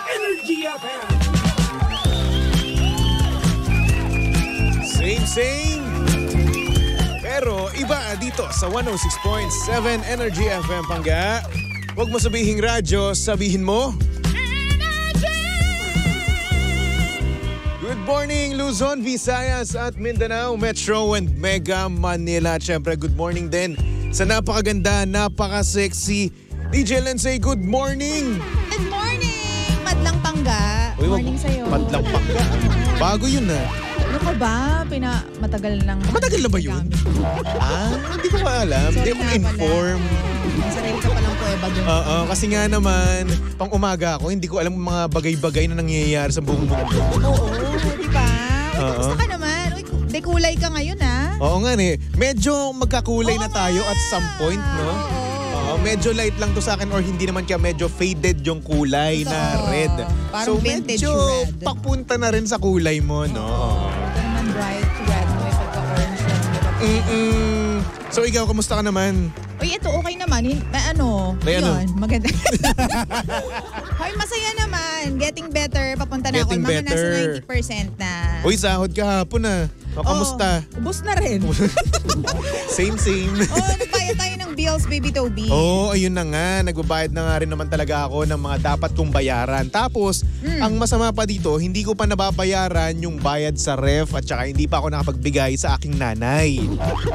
Energy FM. Same. Pero iba dito sa 106.7 Energy FM, Pangga. Huwag mo sabihing radyo, sabihin mo Good morning, Luzon, Visayas at Mindanao, Metro and Mega Manila. Siyempre, good morning din sa napakaganda, napaka-sexy DJ Lensay. Good morning! Good morning! Madlang Pangga. Uy, Morning sa'yo. Madlang Pangga. Bago yun Ano ka ba? Matagal lang. Matagal na ba yun? Hindi ko alam. Hindi ako inform. Sarili ka palang kuweba doon. Oo, kasi nga naman, pang umaga ako, hindi ko alam mga bagay-bagay na nangyayari sa buong mundo. Oo, di ba? Kamusta ka naman? Uy, dekulay ka ngayon Oo nga medyo magkakulay na tayo at some point, no? Oo, medyo light lang to sa akin or hindi naman kaya medyo faded yung kulay na red. Parang vintage medyo red. papunta na rin sa kulay mo, no? Ito naman bright red. May pagka-orange lang. So ikaw, kamusta ka naman? Uy, ito okay naman. May ano? Yun, maganda. Hoy, masaya naman. Getting better. Papunta na Getting ako. Mga better. nasa 90% na. Uy, sahod kahapon kamusta? Ubus na rin. Same. Nagbayad tayo ng bills, baby Toby. Ayun na nga. Nagbabayad na nga rin naman talaga ako ng mga dapat kong bayaran. Tapos, ang masama pa dito, hindi ko pa nababayaran yung bayad sa ref at saka hindi pa ako nakapagbigay sa aking nanay.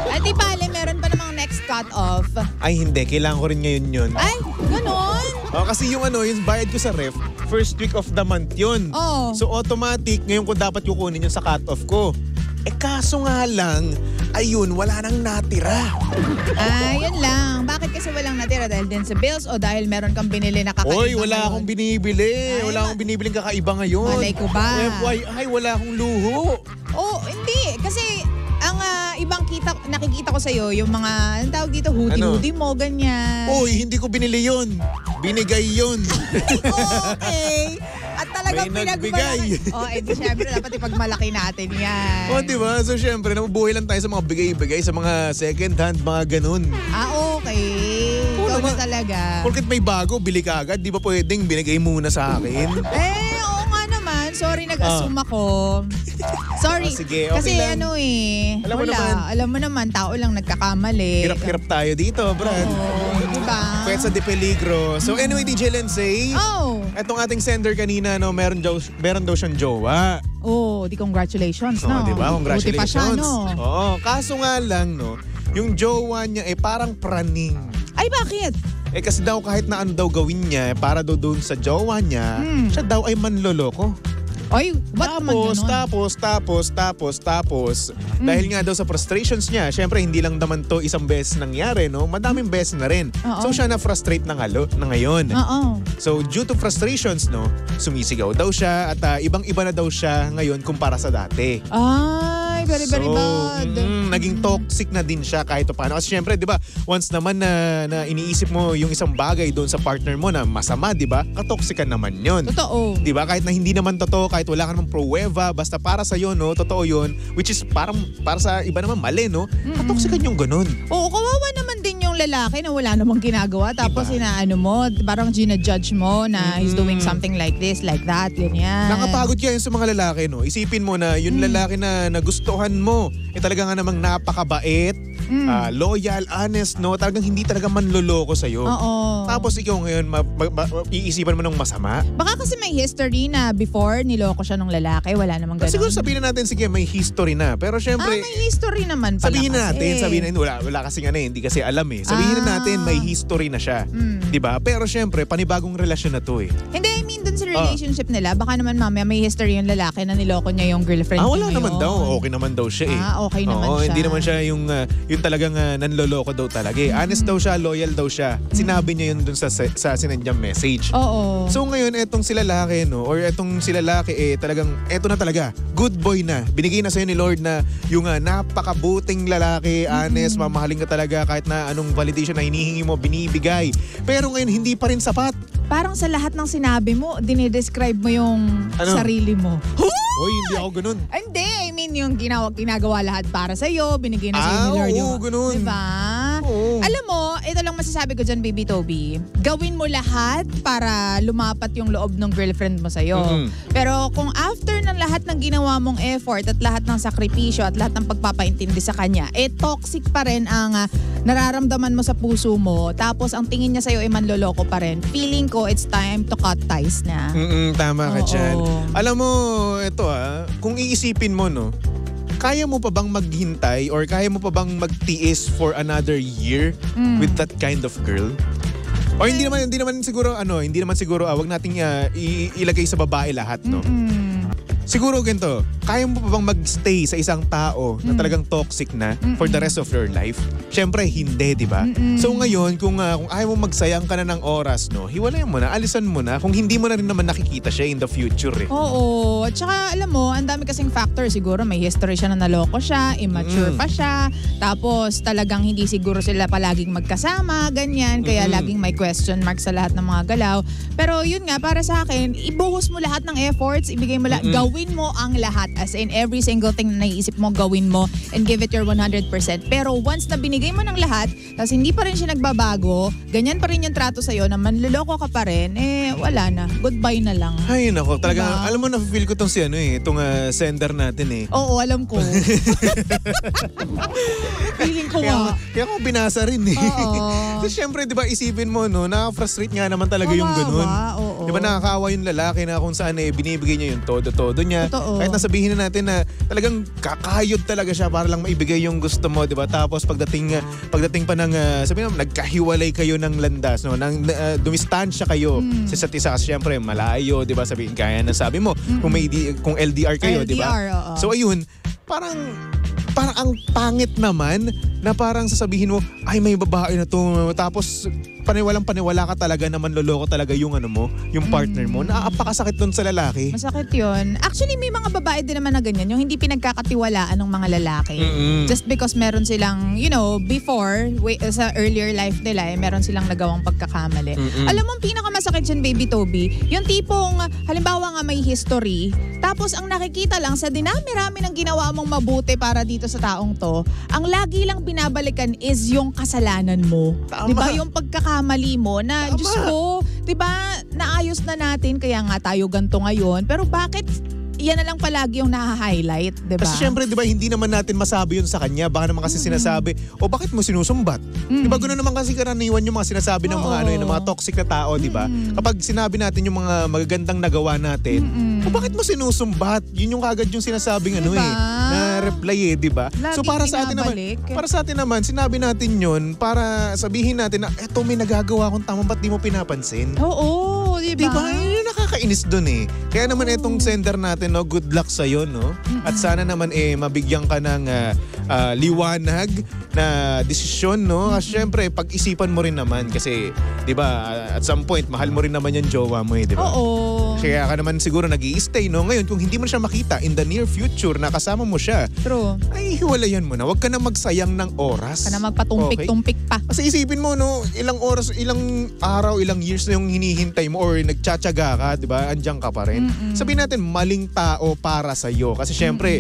At di bale, meron pa namang next cut-off. Ay, hindi. Kailangan ko rin ngayon yun. Ay, ganon? Kasi yung bayad ko sa ref, first week of the month yun. Oh. So automatic, ngayon ko dapat kukunin yun sa cut-off ko. Kaso nga lang, ayun, wala nang natira. Yun lang. Bakit kasi walang natira? Dahil din sa bills o dahil meron kang binili na kakaiba? Oy, wala akong binibili. Wala akong binibiling kakaiba ngayon. Malay ko ba? FYI, wala akong luho. Hindi. Kasi ang ibang nakikita ko sa'yo, yung mga, anong tawag dito, hoodie mo, ganyan. Oy, hindi ko binili yun. Binigay yun. Okay. At talagang May nagbigay. Di syempre dapat ipagmalaki natin yan. Diba? So syempre, nabubuhay lang tayo sa mga bigay-bigay, sa mga second hand, mga ganun. Okay. Ikaw na talaga. Porket may bago, bili ka agad. Di ba pwedeng binigay muna sa akin? Oo nga naman. Sorry, nag-assume ako. Sorry. Sige, okay kasi lang. Alam mo naman, tao lang nagkakamali. Hirap-hirap tayo dito, Brad. Diba? Pwede sa de peligro. So anyway, DJ Lensay. Etong ating sender kanina, meron daw siyang jowa. Di congratulations, no? Diba? Congratulations. Buti pa siya, no? Kaso nga lang, yung jowa niya parang praning. Ay, bakit? Kasi daw kahit na ano daw gawin niya, para daw doon sa jowa niya, siya daw ay manloloko. Ay, ba't naman ganun? Tapos, dahil nga daw sa frustrations niya, syempre hindi lang naman to isang beses nangyari, no? Madaming beses na rin. So siya na-frustrate na ngayon. So due to frustrations, no, sumisigaw daw siya at ibang-iba na daw siya ngayon kumpara sa dati. Ay, very bad. Naging toxic na din siya kahit paano. Kasi syempre, di ba, once naman na iniisip mo yung isang bagay doon sa partner mo na masama, di ba, katoxican naman yun. Totoo. Di ba, kahit na hindi naman totoo, kahit wala ka namang pruweba, basta para sa'yo, no, totoo yun, which is para sa iba naman mali, no, katoxican yung ganun. Oo, kawawa naman din yung lalaki na wala namang ginagawa. Tapos inaano mo, parang ginajudge mo na he's doing something like this, like that, ganyan. Nakapagod kaya yun sa mga lalaki, no? Isipin mo na yung lalaki na nagustuhan mo, talaga nga namang napakabait, loyal, honest, no? Talagang hindi talaga manloloko sa'yo. Tapos ikaw ngayon, iisipan mo ng masama. Baka kasi may history na before niloko siya ng lalaki, wala namang ganun. Siguro sabihin natin, sige, may history na. Pero syempre, may history naman pala sabihin kasi. natin, wala kasi nga hindi kasi alam eh. Sabihin natin, may history na siya. Diba? Pero syempre, panibagong relasyon na to eh. Hindi, I mean dun sa relationship nila, baka naman mamaya may history yung lalaki na niloko niya yung girlfriend niya. Wala naman daw. Okay naman daw siya eh. Okay naman siya. Hindi naman siya yung talagang nanloloko daw talaga eh. Honest daw siya, loyal daw siya. Sinabi niya yun dun sa sinandyang message. Oo. So ngayon, etong si lalaki, no? Or etong si lalaki talagang, eto na talaga. Good boy na. Binigay na sa'yo ni Lord na yung napakabuting lalaki, honest, mamahalin ka talaga kahit na anong validation na hinihingi mo, binibigay. Pero ngayon, hindi pa rin sapat. Parang sa lahat ng sinabi mo, dinidescribe mo yung sarili mo. Hoy, hindi ako ganun. Hindi, I mean yung ginagawa lahat para sa'yo, binigay na sa'yo ni Lord. Oo, ganun. Diba? Oo. Alam mo, ito lang masasabi ko dyan, Baby Toby. Gawin mo lahat para lumapat yung loob ng girlfriend mo sa'yo. Pero kung after ng lahat ng ginawa mong effort at lahat ng sakripisyo at lahat ng pagpapaintindi sa kanya, toxic pa rin ang nararamdaman mo sa puso mo, tapos ang tingin niya sa'yo ay manloloko pa rin, feeling ko it's time to cut ties na. Tama ka dyan. Alam mo, ito kung iisipin mo, no, kaya mo pa bang maghintay or kaya mo pa bang magtiis for another year with that kind of girl? Or hindi naman siguro wag nating ilagay sa babae lahat, no? Siguro ganito, kaya mo pa bang magstay sa isang tao na talagang toxic na for the rest of your life? Siyempre, hindi, di ba? So ngayon, kung ayaw mo magsayang ka na ng oras, no, hiwalayan mo na, alisan mo na, kung hindi mo na rin naman nakikita siya in the future. Oo. At saka, alam mo, ang dami kasing factor. Siguro may history siya na naloko siya, immature pa siya, tapos talagang hindi siguro sila palaging magkasama, ganyan, kaya laging may question mark sa lahat ng mga galaw. Pero yun nga, para sa akin, ibuhos mo lahat ng efforts, ibigay mo gawin mo ang lahat. As in, every single thing na naiisip mo, gawin mo and give it your 100%. Pero once na binigay mo ng lahat, tapos hindi pa rin siya nagbabago, ganyan pa rin yung trato sa'yo, na manloloko ka pa rin, wala na. Goodbye na lang. Ay, nako. Talaga, alam mo, na-feel ko itong itong sender natin Oo, alam ko. Feeling ko Kaya ako binasa rin Oo. Kasi syempre, di ba, isipin mo, no, nakaka-frustrate nga naman talaga yung ganun. Oo. Di ba, nakakaawa yung lalaki na kung saan binibigay niya yung todo-todo niya. Totoo. Kahit nasabihin na natin na talagang kakayod talaga siya para lang maibigay yung gusto mo, di ba? Tapos pagdating pa ng, sabihin naman, nagkahiwalay kayo ng landas, no? Dumistansya kayo sa isa't isa. Kasi syempre, malayo, di ba? Sabihin, kaya na sabi mo, kung LDR kayo, di ba? So ayun, parang ang pangit naman na parang sasabihin mo, ay may babae na to. Tapos paniwala ka talaga na manloloko talaga yung yung partner mo. Napakasakit dun sa lalaki. Masakit yun. Actually, may mga babae din naman na ganyan, yung hindi pinagkakatiwalaan ng mga lalaki. Just because meron silang, before, sa earlier life nila, meron silang nagawang pagkakamali. Alam mo, ang pinakamasakit dyan, Baby Toby, yung tipong, halimbawa nga may history, tapos ang nakikita lang sa dinami-rami ng ginawa mong mabuti para dito sa taong to, ang lagi lang binabalikan is yung kasalanan mo. Diba? Yung pagkakamali mo na, Diyos ko, diba, naayos na natin, kaya nga tayo ganito ngayon. Pero bakit yan na lang palagi yung naha-highlight, diba? Kasi syempre, diba, hindi naman natin masabi yun sa kanya. Baka naman kasi sinasabi, bakit mo sinusumbat? Diba, gano'n naman kasi karaniwan yung mga sinasabi ng mga ng mga toxic na tao, diba? Kapag sinabi natin yung mga magagandang nagawa natin, bakit mo sinusumbat? Yun yung kagad yung sinasabing diba? Na reply diba? So para sa atin naman, sinabi natin yun para sabihin natin na eto may nagagawa akong tama, ba't di mo pinapansin? Oo, diba? Diba? Yun nakakainis dun Kaya naman etong sender natin, no, good luck sa'yo, no? At sana naman mabigyan ka ng liwanag na desisyon, no? Kasi syempre, pag-isipan mo rin naman kasi, di ba, at some point, mahal mo rin naman yung jowa mo di ba? Oo. Kaya ka naman siguro nag-i-stay, no? Ngayon, kung hindi mo siya makita in the near future na kasama mo siya, true, ay hiwalayan mo na. Huwag ka na magsayang ng oras. Ka na magpatumpik-tumpik pa. Kasi isipin mo, no, ilang oras, ilang araw, ilang years na yung hinihintay mo or nagtsatsaga ka, di ba? Andiyan ka pa rin. Sabihin natin, maling tao para sa'yo. Kasi syempre,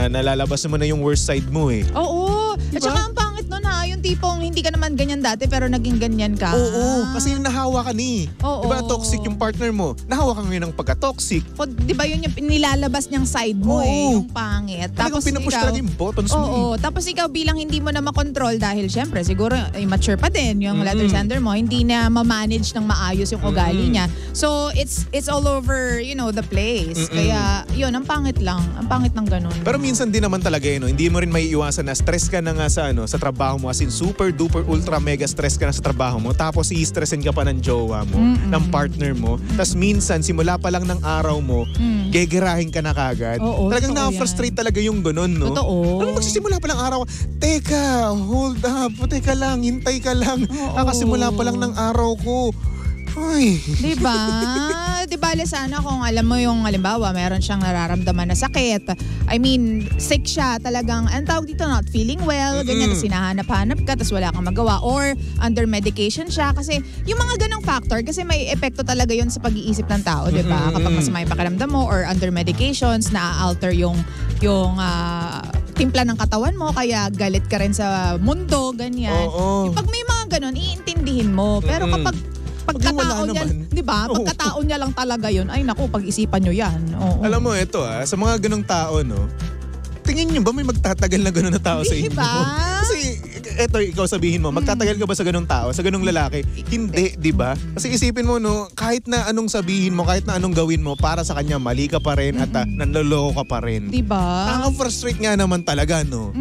nalalabas mo na yung worst side mo Oo. Diba? At saka ang pangit nun yung tipong hindi ka naman ganyan dati pero naging ganyan ka. Oo, kasi yung nahawa ka Oo. Diba toxic yung partner mo? Nahawa ka ngayon ng pagka-toxic. Diba yun yung nilalabas niyang side mo yung pangit. Tapos pinupush talaga yung buttons mo. Tapos ikaw bilang hindi mo na makontrol dahil syempre siguro immature pa din yung letter sender mo, hindi na ma-manage ng maayos yung ugali niya. So it's all over, the place. Kaya yun, ang pangit lang. Ang pangit ng ganun. Pero minsan din naman talaga hindi mo rin may iwasan na stress ka na nga sa trabaho mo, as in super duper ultra mega stress ka na sa trabaho mo, tapos i-stressin ka pa ng jowa mo, ng partner mo, tapos minsan simula pa lang ng araw mo, gegerahin ka na kagad. Talagang na-frustrate talaga yung ganun, no? Totoo. Ano magsisimula pa lang araw, teka, hold up, teka lang, hintay ka lang, kakasimula pa lang ng araw ko. Ay. Diba? Diba, sana kung alam mo yung halimbawa, meron siyang nararamdaman na sakit. I mean, sick siya talagang, ang tawag dito, not feeling well, ganyan, tapos hinahanap-hanap ka, tapos wala kang magawa. Or under medication siya. Kasi yung mga ganong factor, kasi may epekto talaga yun sa pag-iisip ng tao, diba? Kapag masama yung pakiramdam mo or under medications, na-alter yung timpla ng katawan mo, kaya galit ka rin sa mundo, ganyan. Oo. Pag may mga ganon, iintindihin mo. Pero kapag pagkatao niya, di ba? Pagkatao niya lang talaga yun, ay naku, pag-isipan nyo yan. Oo. Alam mo, ito sa mga ganong tao, no, tingin nyo ba may magtatagal na ganon na tao sa inyo? Diba? Kasi, eto, ikaw sabihin mo, magtatagal ka ba sa ganong tao, sa ganong lalaki? Hindi, di ba? Kasi isipin mo, no, kahit na anong sabihin mo, kahit na anong gawin mo, para sa kanya, mali ka pa rin at nanloloko ka pa rin. Diba? Nakaka-frustrate nga naman talaga, no?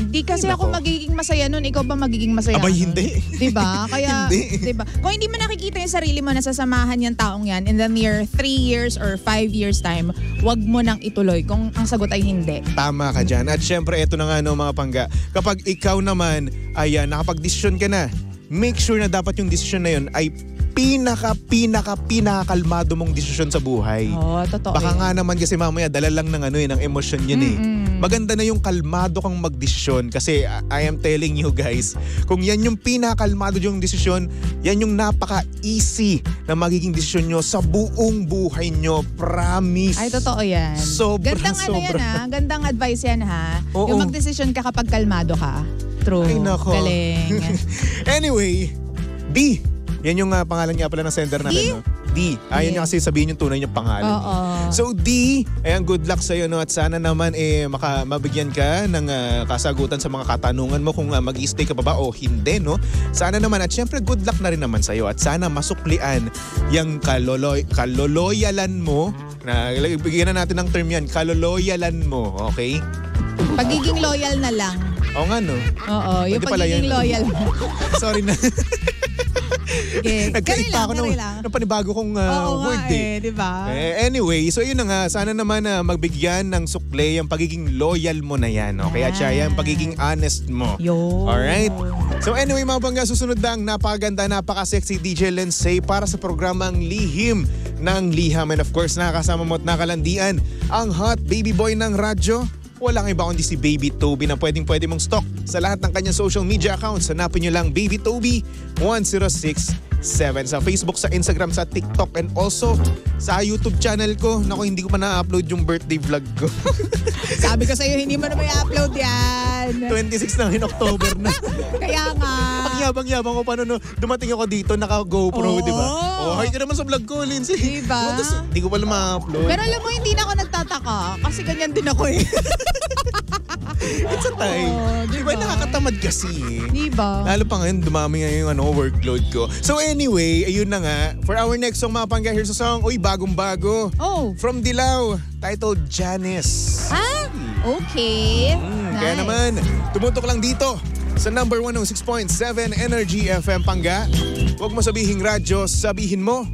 Di kasi ako magiging masaya nun. Ikaw ba magiging masaya Abay, nun? hindi. Diba? Kaya, Hindi. diba? Kung hindi mo nakikita yung sarili mo na sasamahan yung taong yan in the near 3 years or 5 years time, wag mo nang ituloy kung ang sagot ay hindi. Tama ka dyan. At syempre, eto na nga no, mga pangga. Kapag ikaw naman ay nakapag-desisyon ka na, make sure na dapat yung desisyon na yun ay pinakakalmado mong desisyon sa buhay. Oo, totoo. Baka nga naman kasi mamaya dala lang ng ng emosyon yun Maganda na yung kalmado kang magdesisyon kasi I am telling you guys, kung yan yung pinakalmado yung desisyon, yan yung napaka-easy na magiging desisyon nyo sa buong buhay nyo. Promise. Ay, totoo yan. Gandang yan Gandang advice yan ha. Oo. Yung magdesisyon ka kapag kalmado ka. True. Ay, nako. Galing. Anyway, D. Yan yung pangalan niya pala ng sender natin. No? D. Ayan niya kasi sabihin yung tunay niyang pangalan. So D, ayan, good luck sa'yo. No? At sana naman mabigyan ka ng kasagutan sa mga katanungan mo kung mag-i-stay ka pa ba o hindi. No? Sana naman. At syempre good luck na rin naman sa'yo. At sana masuklian yung kaloloyalan mo. Bigyan na natin ng term yan. Kaloloyalan mo. Okay? Pagiging loyal na lang. Oo nga no. Oo, yung pagiging loyal mo. Sorry na. Okay. Nagkait pa ako ng panibago kong word diba? Anyway, so yun na nga. Sana naman magbigyan ng sukle yung pagiging loyal mo na yan. Okay? At siya yung pagiging honest mo. Alright? So anyway, mga bangga, susunod na ang napakaganda, napaka-sexy DJ Lindsay para sa programang Lihim ng Liham. And of course, nakakasama mo at nakalandian ang hot baby boy ng radyo. Walang iba kundi si Baby Toby na pwede mong stalk sa lahat ng kanyang social media accounts. Hanapin nyo lang Baby Toby 1067 sa Facebook, sa Instagram, sa TikTok, and also sa YouTube channel ko. Naku, hindi ko pa na-upload yung birthday vlog ko. Sabi ko sa'yo, hindi mo na may upload yan. 26 na in October na. Kaya nga. Ang yabang-yabang ko pa no, dumating ako dito, naka-GoPro, di ba? Oh, hi ka naman sa vlog ko, Lindsay. Diba? Hindi ko pala ma-upload. Pero alam mo, hindi na ako nagtataka kasi ganyan din ako eh. It's a time. Diba nakakatamad kasi eh. Diba? Lalo pa ngayon, dumami nga yung workload ko. So anyway, ayun na nga. For our next song, mga pangga, here's a song. Uy, bagong-bago. From Dilaw, titled Janice. Okay. Nice. Kaya naman, tumutok lang dito sa number 106.7 Energy FM Pangga. Huwag mo sabihing radyo, sabihin mo